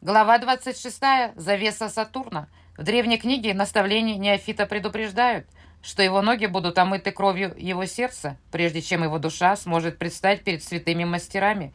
Глава 26. Завеса Сатурна. В древней книге наставления Неофита предупреждают, что его ноги будут омыты кровью его сердца, прежде чем его душа сможет предстать перед святыми мастерами.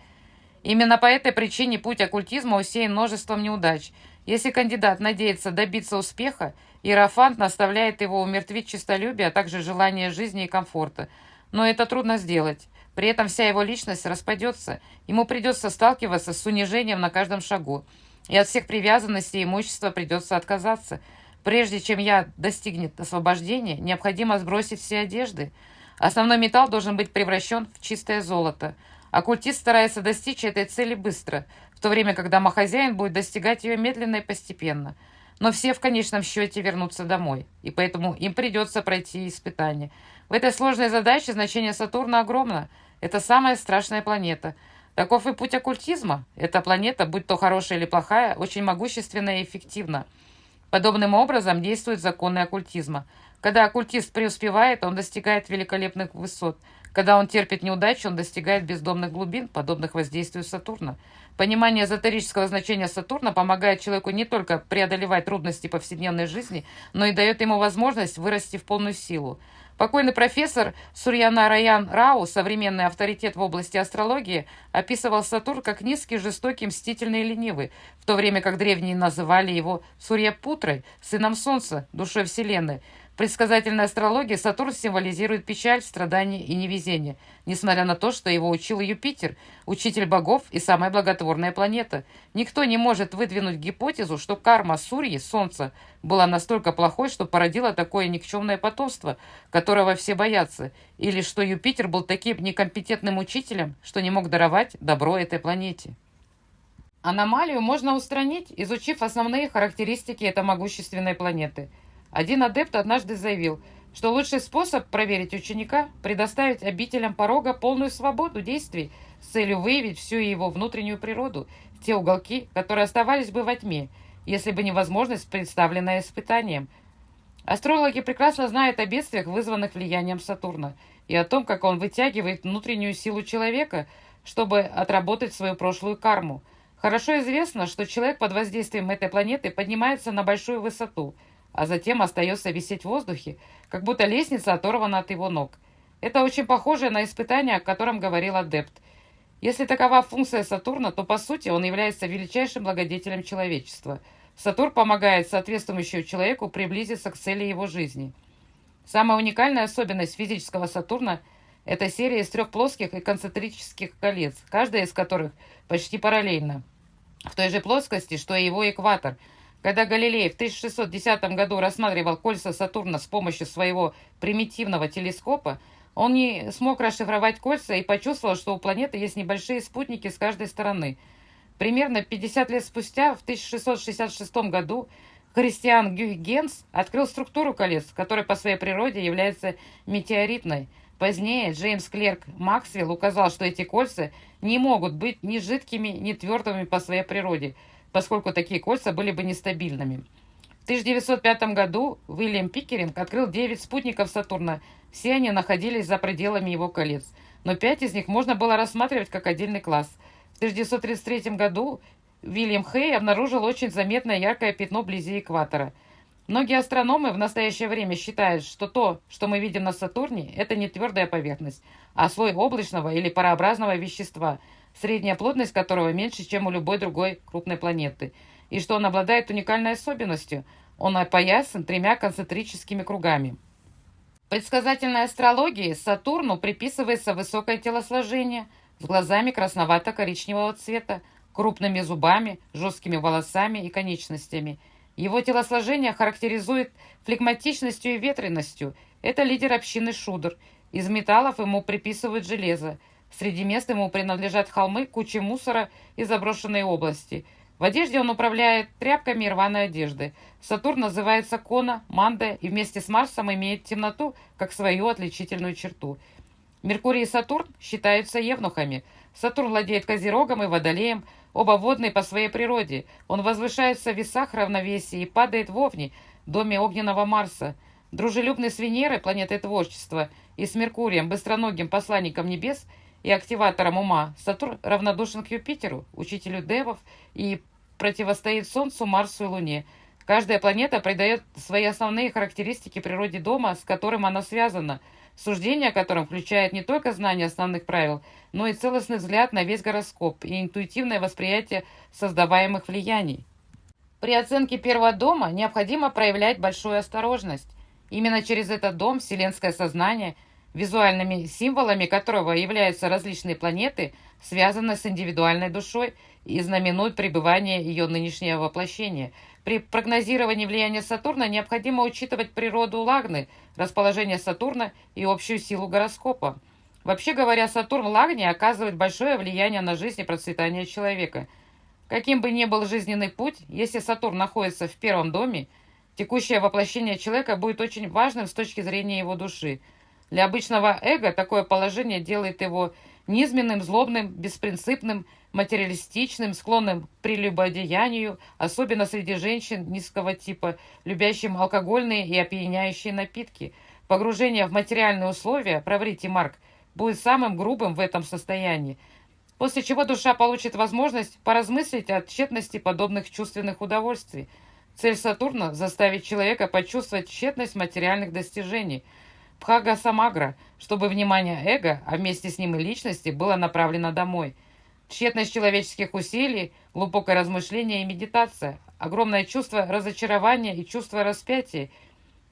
Именно по этой причине путь оккультизма усеян множеством неудач. Если кандидат надеется добиться успеха, иерофант наставляет его умертвить честолюбие, а также желание жизни и комфорта. Но это трудно сделать. При этом вся его личность распадется. Ему придется сталкиваться с унижением на каждом шагу. И от всех привязанностей и имущества придется отказаться. Прежде чем я достигнет освобождения, необходимо сбросить все одежды. Основной металл должен быть превращен в чистое золото. Оккультист старается достичь этой цели быстро, в то время как домохозяин будет достигать ее медленно и постепенно. Но все в конечном счете вернутся домой, и поэтому им придется пройти испытание. В этой сложной задаче значение Сатурна огромно. Это самая страшная планета. Таков и путь оккультизма. Эта планета, будь то хорошая или плохая, очень могущественна и эффективна. Подобным образом действуют законы оккультизма. Когда оккультист преуспевает, он достигает великолепных высот. Когда он терпит неудачу, он достигает бездомных глубин, подобных воздействию Сатурна. Понимание эзотерического значения Сатурна помогает человеку не только преодолевать трудности повседневной жизни, но и дает ему возможность вырасти в полную силу. Покойный профессор Сурьянараян Рау, современный авторитет в области астрологии, описывал Сатурн как низкий, жестокий, мстительный и ленивый, в то время как древние называли его Сурьяпутрой, сыном Солнца, душой Вселенной. В предсказательной астрологии Сатурн символизирует печаль, страдания и невезение, несмотря на то, что его учил Юпитер, учитель богов и самая благотворная планета. Никто не может выдвинуть гипотезу, что карма Сурьи, Солнца, была настолько плохой, что породила такое никчемное потомство, которого все боятся, или что Юпитер был таким некомпетентным учителем, что не мог даровать добро этой планете. Аномалию можно устранить, изучив основные характеристики этой могущественной планеты. Один адепт однажды заявил, что лучший способ проверить ученика – предоставить обителям порога полную свободу действий с целью выявить всю его внутреннюю природу, те уголки, которые оставались бы во тьме, если бы не возможность, представленная испытанием. Астрологи прекрасно знают о бедствиях, вызванных влиянием Сатурна, и о том, как он вытягивает внутреннюю силу человека, чтобы отработать свою прошлую карму. Хорошо известно, что человек под воздействием этой планеты поднимается на большую высоту, а затем остается висеть в воздухе, как будто лестница оторвана от его ног. Это очень похоже на испытание, о котором говорил адепт. Если такова функция Сатурна, то по сути он является величайшим благодетелем человечества. Сатурн помогает соответствующему человеку приблизиться к цели его жизни. Самая уникальная особенность физического Сатурна – это серия из 3 плоских и концентрических колец, каждая из которых почти параллельна в той же плоскости, что и его экватор. Когда Галилей в 1610 году рассматривал кольца Сатурна с помощью своего примитивного телескопа, он не смог расшифровать кольца и почувствовал, что у планеты есть небольшие спутники с каждой стороны. Примерно 50 лет спустя, в 1666 году, Кристиан Гюйгенс открыл структуру колец, которая по своей природе является метеоритной. Позднее Джеймс Клерк Максвелл указал, что эти кольца не могут быть ни жидкими, ни твердыми по своей природе, поскольку такие кольца были бы нестабильными. В 1905 году Уильям Пиккеринг открыл 9 спутников Сатурна. Все они находились за пределами его колец, но 5 из них можно было рассматривать как отдельный класс. В 1933 году Уильям Хей обнаружил очень заметное яркое пятно вблизи экватора. Многие астрономы в настоящее время считают, что то, что мы видим на Сатурне, это не твердая поверхность, а слой облачного или парообразного вещества, средняя плотность которого меньше, чем у любой другой крупной планеты, и что он обладает уникальной особенностью – он опоясан 3 концентрическими кругами. В предсказательной астрологии Сатурну приписывается высокое телосложение с глазами красновато-коричневого цвета, крупными зубами, жесткими волосами и конечностями. Его телосложение характеризует флегматичностью и ветренностью. Это лидер общины Шудр. Из металлов ему приписывают железо. Среди мест ему принадлежат холмы, кучи мусора и заброшенные области. В одежде он управляет тряпками и рваной одеждой. Сатурн называется Кона, Манда и вместе с Марсом имеет темноту как свою отличительную черту. Меркурий и Сатурн считаются евнухами. Сатурн владеет Козерогом и Водолеем, оба водные по своей природе. Он возвышается в весах равновесия и падает в Овне, доме огненного Марса. Дружелюбный с Венерой, планетой творчества, и с Меркурием, быстроногим посланником небес и активатором ума, Сатурн равнодушен к Юпитеру, учителю девов и противостоит Солнцу, Марсу и Луне. Каждая планета придает свои основные характеристики природе дома, с которым она связана, суждение о котором включает не только знание основных правил, но и целостный взгляд на весь гороскоп и интуитивное восприятие создаваемых влияний. При оценке первого дома необходимо проявлять большую осторожность. Именно через этот дом вселенское сознание, визуальными символами которого являются различные планеты, связано с индивидуальной душой и знаменует пребывание ее нынешнего воплощения. При прогнозировании влияния Сатурна необходимо учитывать природу Лагны, расположение Сатурна и общую силу гороскопа. Вообще говоря, Сатурн в Лагне оказывает большое влияние на жизнь и процветание человека. Каким бы ни был жизненный путь, если Сатурн находится в первом доме, текущее воплощение человека будет очень важным с точки зрения его души. Для обычного эго такое положение делает его низменным, злобным, беспринципным, материалистичным, склонным к прелюбодеянию, особенно среди женщин низкого типа, любящим алкогольные и опьяняющие напитки. Погружение в материальные условия, проврите, Марк, будет самым грубым в этом состоянии, после чего душа получит возможность поразмыслить о тщетности подобных чувственных удовольствий. Цель Сатурна – заставить человека почувствовать тщетность материальных достижений – Бхага Самагра, чтобы внимание эго, а вместе с ним и личности, было направлено домой. Тщетность человеческих усилий, глубокое размышление и медитация, огромное чувство разочарования и чувство распятия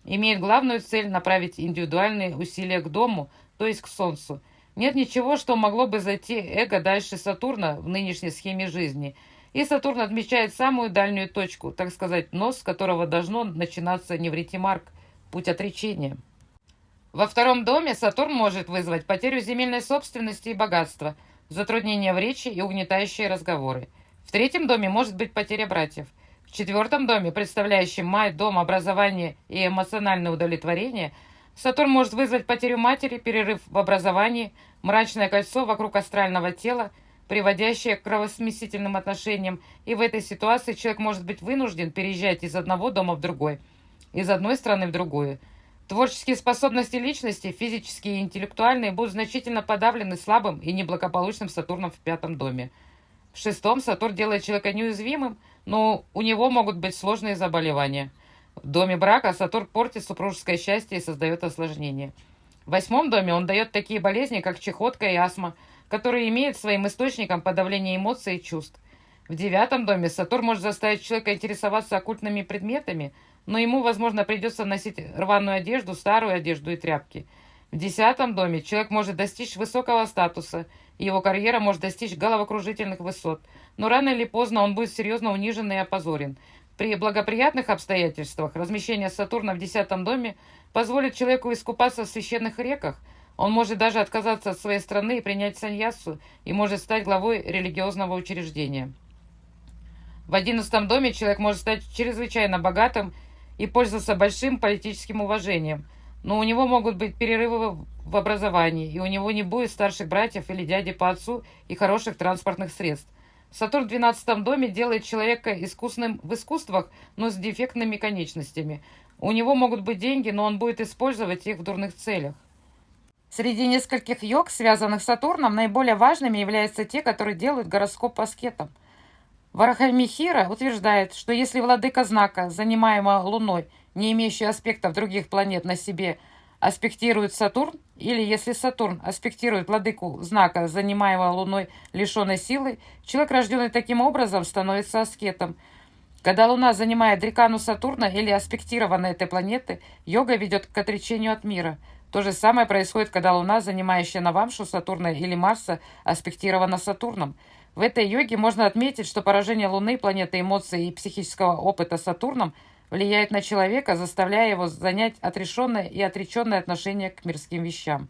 имеют главную цель направить индивидуальные усилия к дому, то есть к Солнцу. Нет ничего, что могло бы зайти эго дальше Сатурна в нынешней схеме жизни. И Сатурн отмечает самую дальнюю точку, так сказать, нос, с которого должно начинаться невритимарк, путь отречения. Во втором доме Сатурн может вызвать потерю земельной собственности и богатства, затруднения в речи и угнетающие разговоры. В третьем доме может быть потеря братьев. В четвертом доме, представляющем мать, дом, образование и эмоциональное удовлетворение, Сатурн может вызвать потерю матери, перерыв в образовании, мрачное кольцо вокруг астрального тела, приводящее к кровосмесительным отношениям, и в этой ситуации человек может быть вынужден переезжать из одного дома в другой, из одной страны в другую. Творческие способности личности, физические и интеллектуальные, будут значительно подавлены слабым и неблагополучным Сатурном в пятом доме. В шестом Сатурн делает человека неуязвимым, но у него могут быть сложные заболевания. В доме брака Сатурн портит супружеское счастье и создает осложнения. В восьмом доме он дает такие болезни, как чехотка и астма, которые имеют своим источником подавление эмоций и чувств. В девятом доме Сатурн может заставить человека интересоваться оккультными предметами, но ему, возможно, придется носить рваную одежду, старую одежду и тряпки. В десятом доме человек может достичь высокого статуса, и его карьера может достичь головокружительных высот, но рано или поздно он будет серьезно унижен и опозорен. При благоприятных обстоятельствах размещение Сатурна в десятом доме позволит человеку искупаться в священных реках. Он может даже отказаться от своей страны и принять саньясу, и может стать главой религиозного учреждения. В одиннадцатом доме человек может стать чрезвычайно богатым и пользоваться большим политическим уважением, но у него могут быть перерывы в образовании, и у него не будет старших братьев или дяди по отцу и хороших транспортных средств. Сатурн в 12 доме делает человека искусным в искусствах, но с дефектными конечностями. У него могут быть деньги, но он будет использовать их в дурных целях. Среди нескольких йог, связанных с Сатурном, наиболее важными являются те, которые делают гороскоп аскетом. Варахамихира утверждает, что если владыка знака, занимаемого Луной, не имеющий аспектов других планет на себе, аспектирует Сатурн, или если Сатурн аспектирует владыку знака, занимаемого Луной, лишенной силы, человек, рожденный таким образом, становится аскетом. Когда Луна занимает дрекану Сатурна или аспектирована этой планеты, йога ведет к отречению от мира. То же самое происходит, когда Луна, занимающая Навамшу Сатурна или Марса, аспектирована Сатурном. В этой йоге можно отметить, что поражение Луны, планеты эмоций и психического опыта Сатурном влияет на человека, заставляя его занять отрешенное и отреченное отношение к мирским вещам.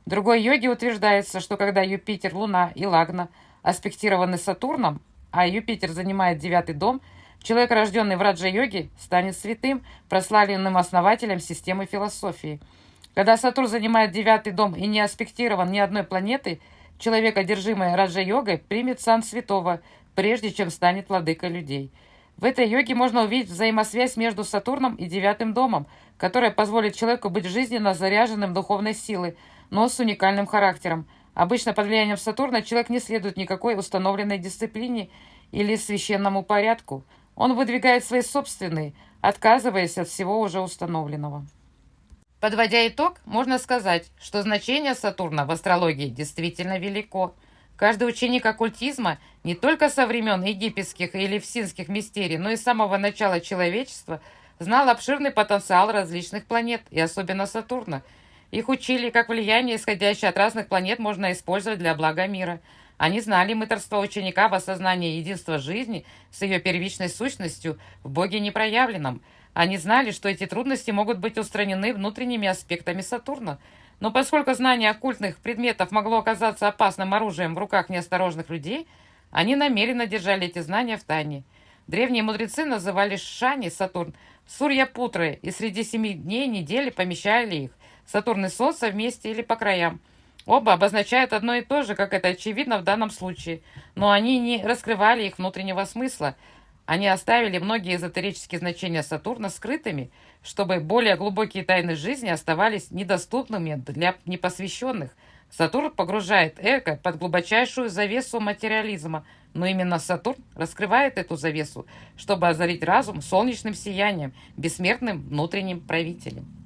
В другой йоге утверждается, что когда Юпитер, Луна и Лагна аспектированы Сатурном, а Юпитер занимает 9-й дом, человек, рожденный в раджа-йоге, станет святым, прославленным основателем системы философии. Когда Сатурн занимает 9-й дом и не аспектирован ни одной планетой, человек, одержимый раджа-йогой, примет сан святого, прежде чем станет владыкой людей. В этой йоге можно увидеть взаимосвязь между Сатурном и 9-м домом, которая позволит человеку быть жизненно заряженным духовной силой, но с уникальным характером. Обычно под влиянием Сатурна человек не следует никакой установленной дисциплине или священному порядку. Он выдвигает свои собственные, отказываясь от всего уже установленного. Подводя итог, можно сказать, что значение Сатурна в астрологии действительно велико. Каждый ученик оккультизма не только со времен египетских и элевсинских мистерий, но и с самого начала человечества знал обширный потенциал различных планет, и особенно Сатурна. Их учили, как влияние, исходящее от разных планет, можно использовать для блага мира. Они знали мыторство ученика в осознании единства жизни с ее первичной сущностью в Боге непроявленном. Они знали, что эти трудности могут быть устранены внутренними аспектами Сатурна. Но поскольку знание оккультных предметов могло оказаться опасным оружием в руках неосторожных людей, они намеренно держали эти знания в тайне. Древние мудрецы называли Шани, Сатурн, Сурья-Путры, и среди 7 дней недели помещали их, Сатурн и Солнце вместе или по краям. Оба обозначают одно и то же, как это очевидно в данном случае, но они не раскрывали их внутреннего смысла. Они оставили многие эзотерические значения Сатурна скрытыми, чтобы более глубокие тайны жизни оставались недоступными для непосвященных. Сатурн погружает эго под глубочайшую завесу материализма, но именно Сатурн раскрывает эту завесу, чтобы озарить разум солнечным сиянием, бессмертным внутренним правителем.